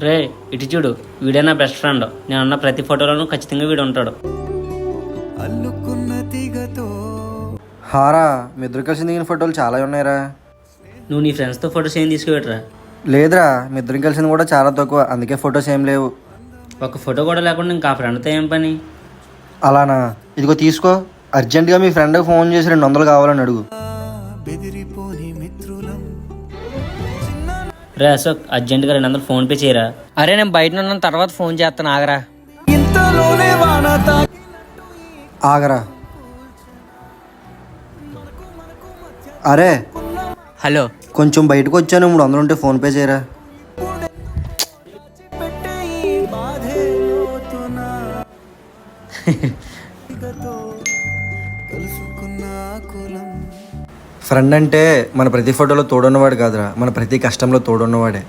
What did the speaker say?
రే ఇటు చూడు, వీడే నా బెస్ట్ ఫ్రెండ్. నేను ఉన్న ప్రతి ఫోటోలోనూ ఖచ్చితంగా వీడు ఉంటాడు. హారా, మీ ఇద్దరు కలిసి దిగిన ఫోటోలు చాలా ఉన్నాయిరా. నువ్వు నీ ఫ్రెండ్స్తో ఫోటోస్ ఏం తీసుకుపెట్టరా? లేదురా, మీ ఇద్దరం కలిసింది కూడా చాలా తక్కువ, అందుకే ఫొటోస్ ఏం లేవు. ఒక ఫోటో కూడా లేకుండా ఇంకా ఆ ఫ్రెండ్తో ఏం పని? అలానా? ఇదిగో తీసుకో, అర్జెంటుగా మీ ఫ్రెండ్కి ఫోన్ చేసి 200 కావాలని అడుగు. రే అశోక్, అర్జెంటుగా 200 ఫోన్పే చేయరా. అరే నేను బయట ఉన్న తర్వాత ఫోన్ చేస్తాను, ఆగరా. ఆగరా. అరే హలో, కొంచెం బయటకు వచ్చాను, 300 ఉంటే ఫోన్పే చేయరా. ఫ్రెండ్ అంటే మన ప్రతి ఫోటోలో తోడున్నవాడు కాదురా, మన ప్రతి కష్టంలో తోడున్నవాడే.